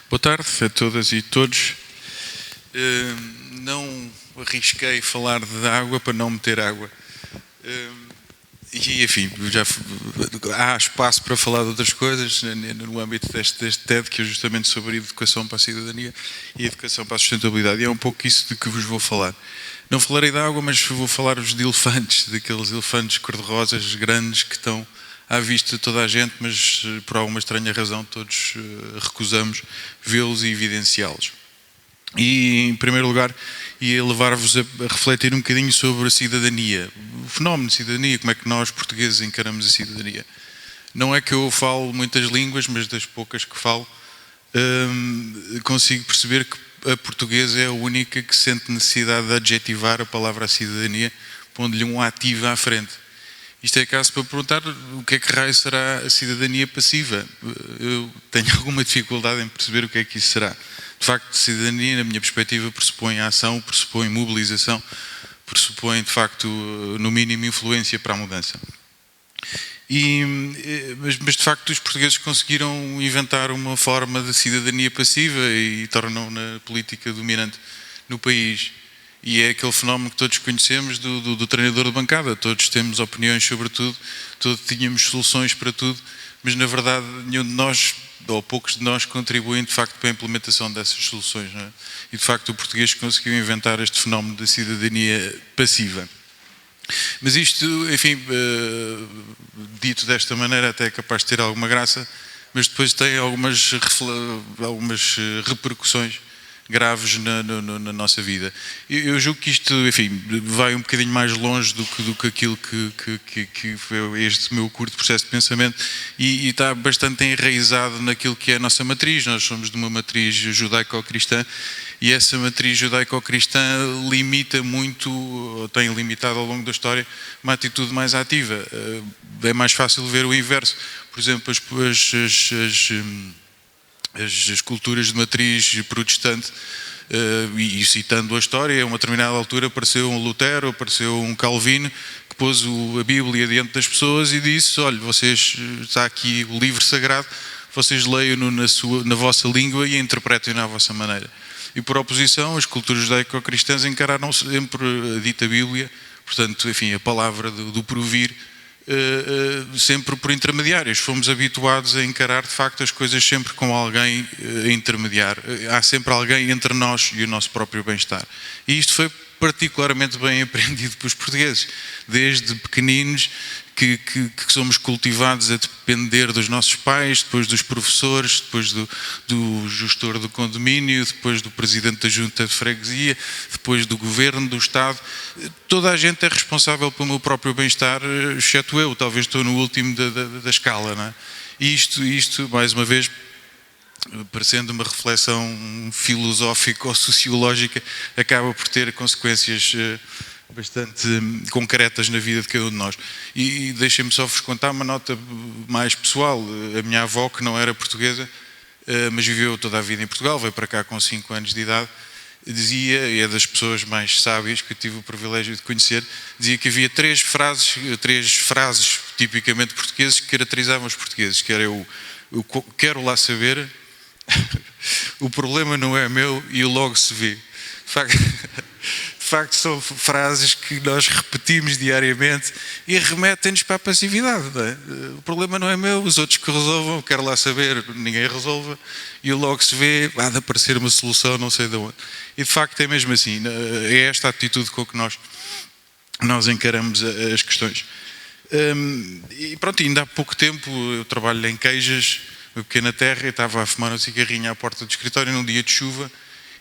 Boa tarde a todas e todos. Não arrisquei falar de água para não meter água. E, enfim, há espaço para falar de outras coisas no âmbito deste TED, que é justamente sobre a educação para a cidadania e a educação para a sustentabilidade. E é um pouco isso de que vos vou falar. Não falarei de água, mas vou falar-vos de elefantes, daqueles elefantes cor-de-rosas grandes que estão à vista de toda a gente, mas por alguma estranha razão todos recusamos vê-los e evidenciá-los. E, em primeiro lugar, ia levar-vos a refletir um bocadinho sobre a cidadania, o fenómeno de cidadania, como é que nós, portugueses, encaramos a cidadania. Não é que eu falo muitas línguas, mas das poucas que falo, consigo perceber que a portuguesa é a única que sente necessidade de adjetivar a palavra cidadania, pondo-lhe um ativo à frente. Isto é caso para perguntar o que é que raio será a cidadania passiva. Eu tenho alguma dificuldade em perceber o que é que isso será. De facto, cidadania, na minha perspectiva, pressupõe ação, pressupõe mobilização, pressupõe, de facto, no mínimo, influência para a mudança. Mas, de facto, os portugueses conseguiram inventar uma forma de cidadania passiva e tornam-na a política dominante no país. E é aquele fenómeno que todos conhecemos do treinador de bancada. Todos temos opiniões sobre tudo, todos tínhamos soluções para tudo, mas na verdade nenhum de nós, ou poucos de nós, contribuem de facto para a implementação dessas soluções, não é? E de facto o português conseguiu inventar este fenómeno da cidadania passiva. Mas isto, enfim, dito desta maneira até é capaz de ter alguma graça, mas depois tem algumas repercussões graves na nossa vida. Eu julgo que isto, enfim, vai um bocadinho mais longe do que aquilo que foi este meu curto processo de pensamento e está bastante enraizado naquilo que é a nossa matriz. Nós somos de uma matriz judaico-cristã e essa matriz judaico-cristã limita muito, ou tem limitado ao longo da história, uma atitude mais ativa. É mais fácil ver o inverso. Por exemplo, as culturas de matriz protestante, e citando a história, a uma determinada altura apareceu um Lutero, apareceu um Calvino, que pôs a Bíblia diante das pessoas e disse: olha, vocês, está aqui o livro sagrado, vocês leiam-no na vossa língua e interpretem-no à vossa maneira. E por oposição, as culturas judaico-cristãs encararam sempre a dita Bíblia, portanto, enfim, a palavra do porvir, sempre por intermediários. Fomos habituados a encarar de facto as coisas sempre com alguém a intermediar. Há sempre alguém entre nós e o nosso próprio bem-estar. E isto foi particularmente bem aprendido pelos portugueses. Desde pequeninos que somos cultivados a depender dos nossos pais, depois dos professores, depois do gestor do condomínio, depois do presidente da junta de freguesia, depois do governo, do Estado. Toda a gente é responsável pelo meu próprio bem-estar, exceto eu. Talvez estou no último da escala, não é? E isto, mais uma vez, parecendo uma reflexão filosófica ou sociológica, acaba por ter consequências bastante concretas na vida de cada um de nós. E deixem-me só vos contar uma nota mais pessoal. A minha avó, que não era portuguesa, mas viveu toda a vida em Portugal, veio para cá com 5 anos de idade, dizia, e é das pessoas mais sábias que eu tive o privilégio de conhecer, dizia que havia três frases tipicamente portuguesas que caracterizavam os portugueses, que era o quero lá saber, o problema não é meu e o logo se vê. De facto são frases que nós repetimos diariamente e remetem-nos para a passividade, não é? O problema não é meu, os outros que resolvam, quero lá saber, ninguém resolva, e logo se vê, há de aparecer uma solução, não sei de onde. E de facto é mesmo assim, é esta atitude com que nós encaramos as questões. E pronto, ainda há pouco tempo eu trabalho em Queijas, uma pequena terra, e estava a fumar um cigarrinho à porta do escritório num dia de chuva,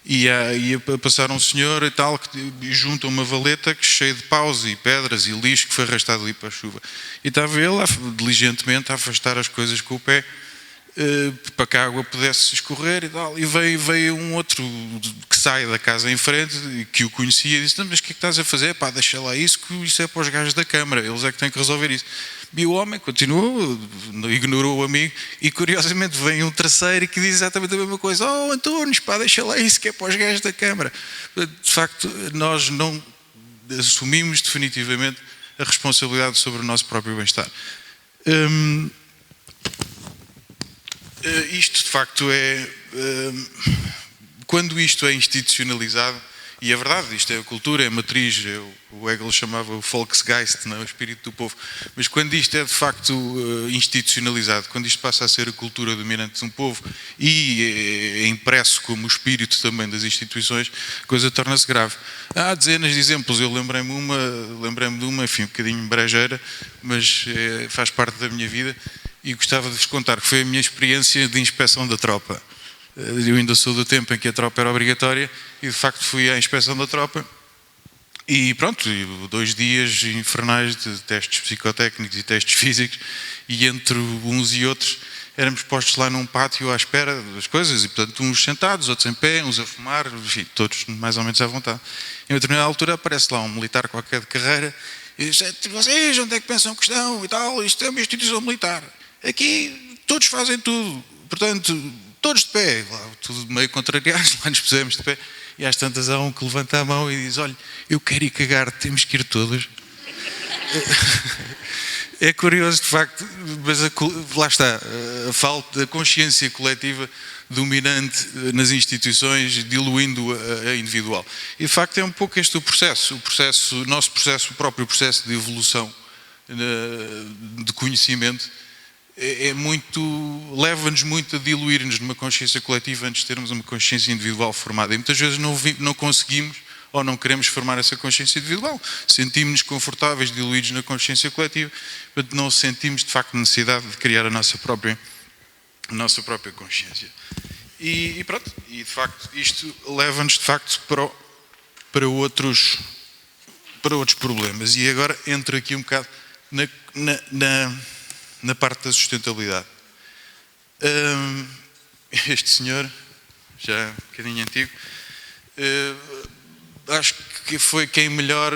e ia passar um senhor e tal, que junta uma valeta cheia de paus e pedras e lixo que foi arrastado ali para a chuva. E estava ele diligentemente a afastar as coisas com o pé, para que a água pudesse escorrer e tal. E veio um outro que sai da casa em frente, que o conhecia, e disse: não, mas o que é que estás a fazer? Pá, deixa lá isso, que isso é para os gajos da Câmara, eles é que têm que resolver isso. E o homem continuou, ignorou o amigo, e curiosamente vem um terceiro que diz exatamente a mesma coisa: oh Antunes, pá, deixa lá isso, que é para os gajos da Câmara. De facto, nós não assumimos definitivamente a responsabilidade sobre o nosso próprio bem-estar. Isto de facto é quando isto é institucionalizado, e é verdade, isto é a cultura, é a matriz, o Hegel chamava o Volksgeist, não é? O espírito do povo, mas quando isto é de facto institucionalizado, quando isto passa a ser a cultura dominante de um povo e é impresso como o espírito também das instituições, a coisa torna-se grave. Há dezenas de exemplos, eu lembrei-me de uma, enfim, um bocadinho brejeira, mas faz parte da minha vida e gostava de vos contar que foi a minha experiência de inspeção da tropa. Eu ainda sou do tempo em que a tropa era obrigatória e de facto fui à inspeção da tropa e pronto, 2 dias infernais de testes psicotécnicos e testes físicos e entre uns e outros éramos postos lá num pátio à espera das coisas e portanto uns sentados, outros em pé, uns a fumar, enfim, todos mais ou menos à vontade. E a determinada altura aparece lá um militar qualquer de carreira e diz: vocês onde é que pensam que estão e tal, isto é uma instituição militar, aqui todos fazem tudo, portanto todos de pé, lá, tudo meio contrariados, lá nos pusemos de pé e às tantas há um que levanta a mão e diz: olha, eu quero ir cagar, temos que ir todos. É curioso de facto, mas lá está, a falta da consciência coletiva dominante nas instituições, diluindo a individual. E de facto é um pouco este o nosso processo, o próprio processo de evolução de conhecimento, leva-nos muito a diluir-nos numa consciência coletiva antes de termos uma consciência individual formada. E muitas vezes não conseguimos ou não queremos formar essa consciência individual. Sentimos-nos confortáveis, diluídos na consciência coletiva, portanto não sentimos de facto necessidade de criar a nossa própria consciência. E pronto, e de facto isto leva-nos de facto para outros problemas. E agora entro aqui um bocado na parte da sustentabilidade. Este senhor, já um bocadinho antigo, acho que foi quem melhor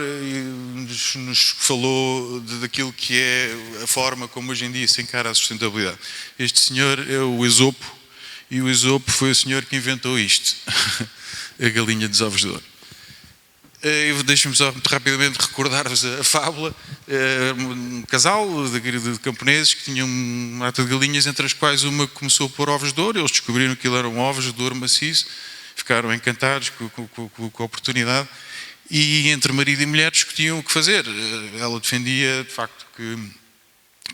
nos falou daquilo que é a forma como hoje em dia se encara a sustentabilidade. Este senhor é o Esopo, e o Esopo foi o senhor que inventou isto, a galinha dos ovos de ouro. Deixem-me só muito rapidamente recordar-vos a fábula. Um casal de camponeses que tinham uma mata de galinhas, entre as quais uma começou a pôr ovos de ouro. Eles descobriram que aquilo eram ovos de ouro maciço, ficaram encantados com a oportunidade e entre marido e mulher discutiam o que fazer. Ela defendia de facto que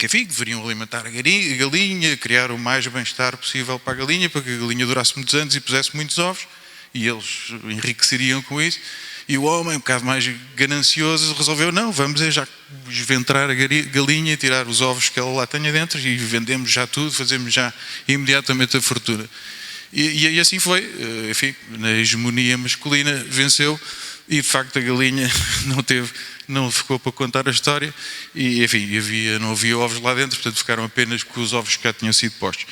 enfim, deveriam alimentar a galinha, criar o mais bem-estar possível para a galinha, para que a galinha durasse muitos anos e pusesse muitos ovos, e eles enriqueceriam com isso. E o homem, um bocado mais ganancioso, resolveu: não, vamos já esventrar a galinha e tirar os ovos que ela lá tenha dentro e vendemos já tudo, fazemos já imediatamente a fortuna. E assim foi, enfim, na hegemonia masculina venceu e de facto a galinha não ficou para contar a história e enfim, não havia ovos lá dentro, portanto ficaram apenas com os ovos que já tinham sido postos.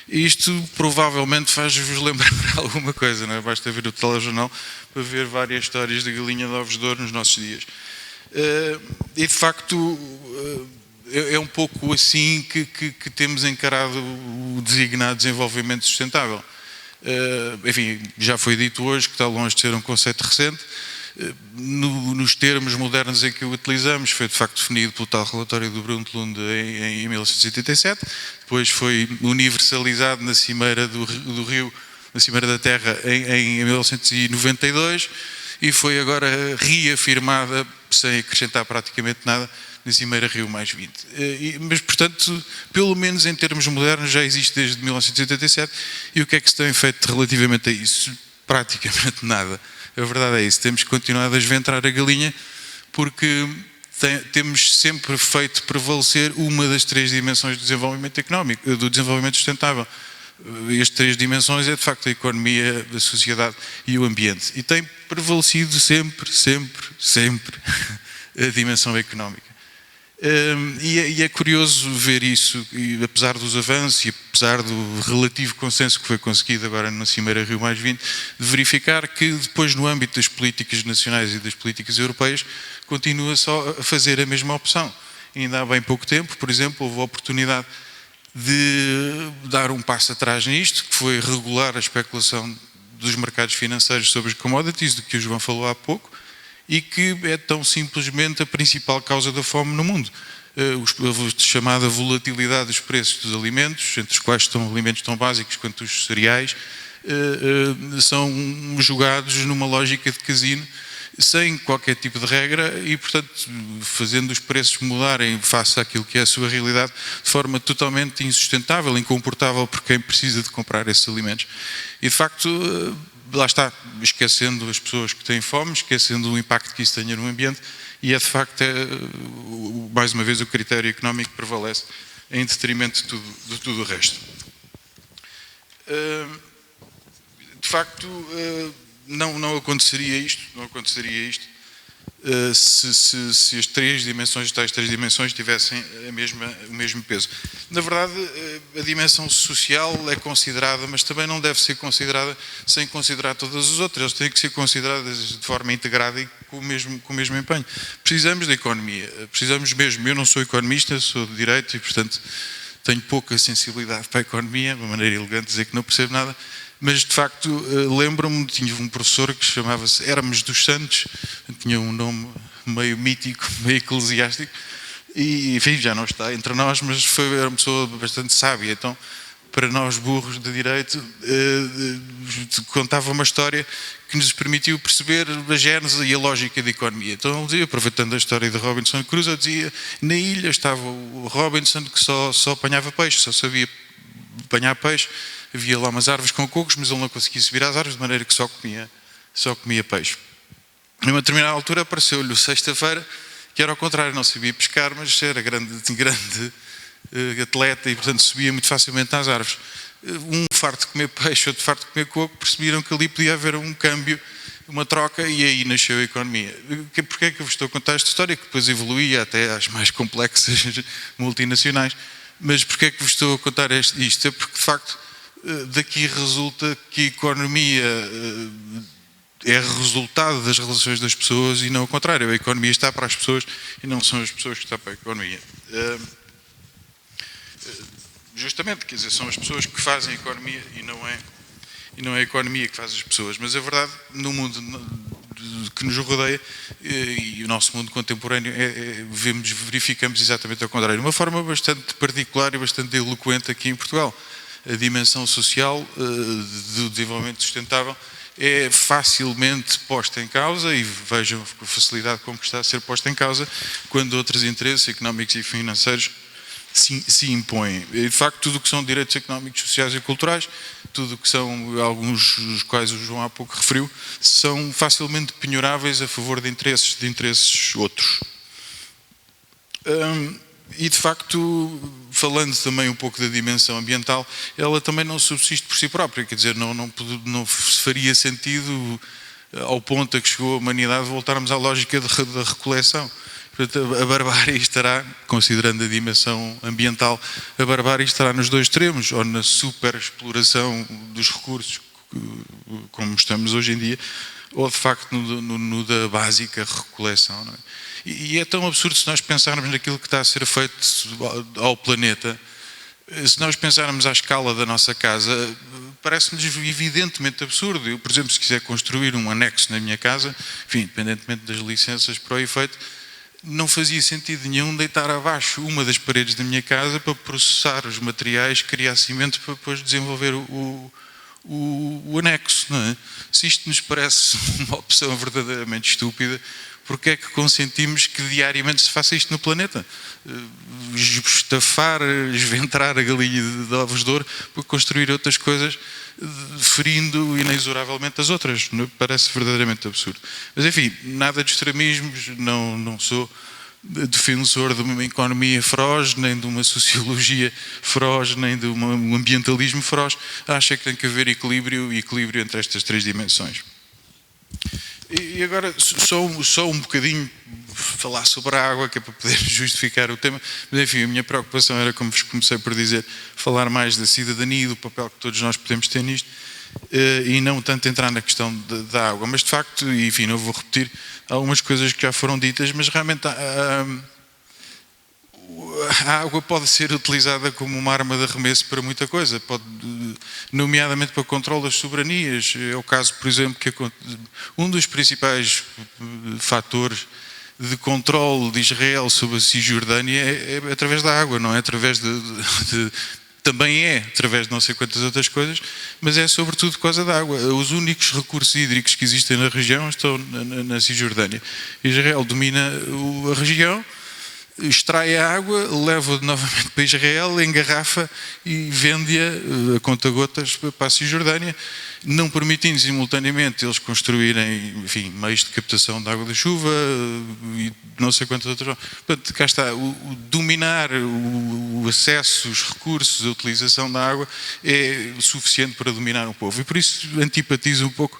Isto provavelmente faz-vos lembrar alguma coisa, não é? Basta ver o telejornal para ver várias histórias de galinha de ovos de ouro nos nossos dias. E de facto é um pouco assim que temos encarado o designado desenvolvimento sustentável. Enfim, já foi dito hoje que está longe de ser um conceito recente. Nos termos modernos em que o utilizamos, foi de facto definido pelo tal relatório do Brundtland em 1987, depois foi universalizado na Cimeira do Rio, na Cimeira da Terra em 1992 e foi agora reafirmada, sem acrescentar praticamente nada, na Cimeira Rio +20. Mas, portanto, pelo menos em termos modernos já existe desde 1987 e o que é que se tem feito relativamente a isso? Praticamente nada. A verdade é isso, temos continuado a esventrar a galinha porque temos sempre feito prevalecer uma das 3 dimensões do desenvolvimento económico, do desenvolvimento sustentável. As 3 dimensões é de facto a economia, a sociedade e o ambiente. E tem prevalecido sempre a dimensão económica. E é curioso ver isso, e apesar dos avanços e apesar do relativo consenso que foi conseguido agora na Cimeira Rio +20, de verificar que depois no âmbito das políticas nacionais e das políticas europeias continua só a fazer a mesma opção. Ainda há bem pouco tempo, por exemplo, houve a oportunidade de dar um passo atrás nisto, que foi regular a especulação dos mercados financeiros sobre as commodities, do que o João falou há pouco, e que é tão simplesmente a principal causa da fome no mundo. A chamada volatilidade dos preços dos alimentos, entre os quais estão alimentos tão básicos quanto os cereais, são jogados numa lógica de casino, sem qualquer tipo de regra e, portanto, fazendo os preços mudarem face àquilo que é a sua realidade de forma totalmente insustentável, incomportável por quem precisa de comprar esses alimentos. E, de facto, lá está, esquecendo as pessoas que têm fome, esquecendo o impacto que isso tenha no ambiente, e é, de facto, mais uma vez, o critério económico que prevalece em detrimento de tudo o resto. De facto, não aconteceria isto se as tais três dimensões tivessem o mesmo peso. Na verdade, a dimensão social é considerada, mas também não deve ser considerada sem considerar todas as outras. Elas têm que ser consideradas de forma integrada e com o mesmo empenho. Precisamos da economia, precisamos mesmo. Eu não sou economista, sou de direito e, portanto, tenho pouca sensibilidade para a economia, de uma maneira elegante dizer que não percebo nada. Mas, de facto, lembro-me, tinha um professor que chamava-se Hermes dos Santos, tinha um nome meio mítico, meio eclesiástico, e, enfim, já não está entre nós, mas era uma pessoa bastante sábia. Então, para nós burros de direito, contava uma história que nos permitiu perceber a gênese e a lógica da economia. Então, ele dizia, aproveitando a história de Robinson Crusoe, dizia, na ilha estava o Robinson que só apanhava peixe, só sabia apanhar peixe. Havia lá umas árvores com cocos, mas ele não conseguia subir às árvores, de maneira que só comia peixe. Em uma determinada altura apareceu-lhe o sexta-feira, que era ao contrário, não sabia pescar, mas era grande atleta e, portanto, subia muito facilmente às árvores. Um farto de comer peixe, outro farto de comer coco, perceberam que ali podia haver um câmbio, uma troca, e aí nasceu a economia. Porquê é que eu vos estou a contar esta história, que depois evoluía até às mais complexas multinacionais? Mas porquê é que vos estou a contar isto? É porque, de facto, daqui resulta que a economia é resultado das relações das pessoas e não o contrário. A economia está para as pessoas e não são as pessoas que estão para a economia. Justamente, quer dizer, são as pessoas que fazem a economia e não é a economia que faz as pessoas. Mas a verdade, no mundo que nos rodeia e o nosso mundo contemporâneo, verificamos exatamente ao contrário. De uma forma bastante particular e bastante eloquente aqui em Portugal. A dimensão social do desenvolvimento sustentável é facilmente posta em causa, e vejam com facilidade como está a ser posta em causa, quando outros interesses económicos e financeiros se impõem. E, de facto, tudo o que são direitos económicos, sociais e culturais, tudo o que são, alguns dos quais o João há pouco referiu, são facilmente penhoráveis a favor de interesses outros. E, de facto, falando também um pouco da dimensão ambiental, ela também não subsiste por si própria, quer dizer, não faria sentido, ao ponto a que chegou a humanidade, voltarmos à lógica da recoleção. Portanto, a barbárie estará, considerando a dimensão ambiental, a barbárie estará nos dois extremos, ou na superexploração dos recursos, como estamos hoje em dia, ou de facto no da básica recoleção. Não é? E é tão absurdo se nós pensarmos naquilo que está a ser feito ao planeta. Se nós pensarmos à escala da nossa casa, parece-nos evidentemente absurdo. Eu, por exemplo, se quiser construir um anexo na minha casa, enfim, independentemente das licenças para o efeito, não fazia sentido nenhum deitar abaixo uma das paredes da minha casa para processar os materiais, criar cimento para depois desenvolver o anexo. Não é? Se isto nos parece uma opção verdadeiramente estúpida, porque é que consentimos que diariamente se faça isto no planeta? Estafar, esventrar a galinha de ovos de ouro para construir outras coisas, ferindo inexoravelmente as outras. Parece verdadeiramente absurdo. Mas, enfim, nada de extremismos, não sou defensor de uma economia feroz, nem de uma sociologia feroz, nem de um ambientalismo feroz. Acho que tem que haver equilíbrio entre estas três dimensões. E agora, só um bocadinho falar sobre a água, que é para poder justificar o tema, mas enfim, a minha preocupação era, como vos comecei por dizer, falar mais da cidadania e do papel que todos nós podemos ter nisto, e não tanto entrar na questão da água. Mas de facto, e enfim, não vou repetir algumas coisas que já foram ditas, mas realmente a água pode ser utilizada como uma arma de arremesso para muita coisa, nomeadamente para o controle das soberanias. É o caso, por exemplo, que um dos principais fatores de controle de Israel sobre a Cisjordânia é através da água, não é através de também é através de não sei quantas outras coisas, mas é sobretudo por causa da água. Os únicos recursos hídricos que existem na região estão na Cisjordânia. Israel domina a região, extrai a água, leva-a novamente para Israel, engarrafa e vende-a a conta-gotas para a Cisjordânia, não permitindo simultaneamente eles construírem, enfim, meios de captação da água da chuva e não sei quantas outras. Portanto, cá está, o dominar o acesso, os recursos, a utilização da água é suficiente para dominar um povo. E por isso antipatizo um pouco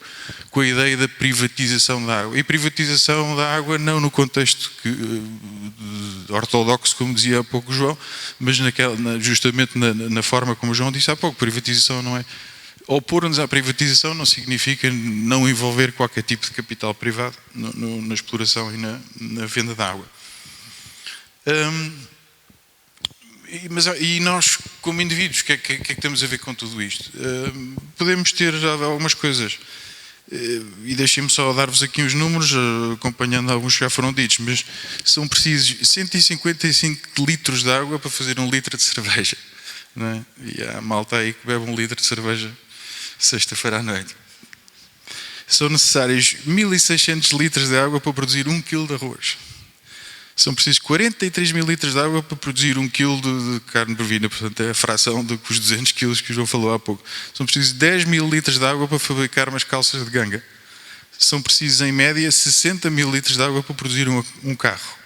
com a ideia da privatização da água. E privatização da água não no contexto ortodoxo, como dizia há pouco o João, mas justamente na forma como o João disse há pouco. Privatização não é... Opor-nos à privatização não significa não envolver qualquer tipo de capital privado na exploração e na venda de água. E nós, como indivíduos, o que é que temos a ver com tudo isto? Podemos ter algumas coisas, e deixem-me só dar-vos aqui uns números, acompanhando alguns que já foram ditos, mas são precisos 155 litros de água para fazer 1 litro de cerveja. Não é? E há malta aí que bebe 1 litro de cerveja sexta-feira à noite. São necessários 1.600 litros de água para produzir 1 kg de arroz. São precisos 43 mil litros de água para produzir 1 kg de carne bovina, portanto é a fração dos 200 kg que o João falou há pouco. São precisos 10 mil litros de água para fabricar umas calças de ganga. São precisos, em média, 60 mil litros de água para produzir um carro.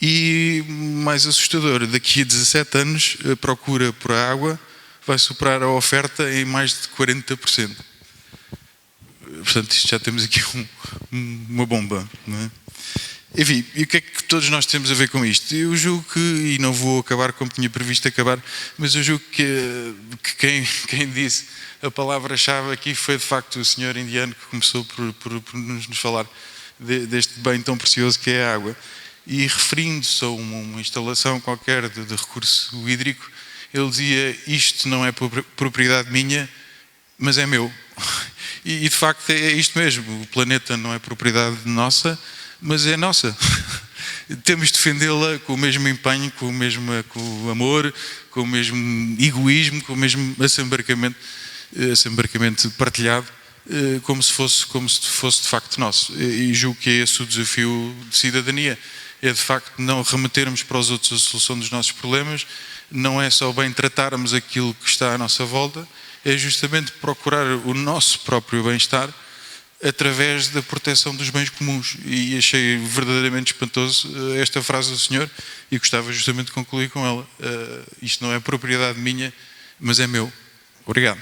E, mais assustador, daqui a 17 anos, a procura por água vai superar a oferta em mais de 40%. Portanto, isto já temos aqui uma bomba, não é? Enfim, e o que é que todos nós temos a ver com isto? Eu julgo que, e não vou acabar como tinha previsto acabar, mas eu julgo que quem disse a palavra-chave aqui foi de facto o senhor indiano que começou por nos falar deste bem tão precioso que é a água. E referindo-se a uma instalação qualquer de recurso hídrico, ele dizia: isto não é propriedade minha, mas é meu. E de facto é isto mesmo, o planeta não é propriedade nossa, mas é nossa. Temos de defendê-la com o mesmo empenho, com o amor, com o mesmo egoísmo, com o mesmo assambarcamento partilhado, como se fosse de facto nosso. E julgo que é esse o desafio de cidadania. É de facto não remetermos para os outros a solução dos nossos problemas, não é só bem tratarmos aquilo que está à nossa volta, é justamente procurar o nosso próprio bem-estar através da proteção dos bens comuns. E achei verdadeiramente espantoso esta frase do senhor e gostava justamente de concluir com ela. Isto não é propriedade minha, mas é meu. Obrigado.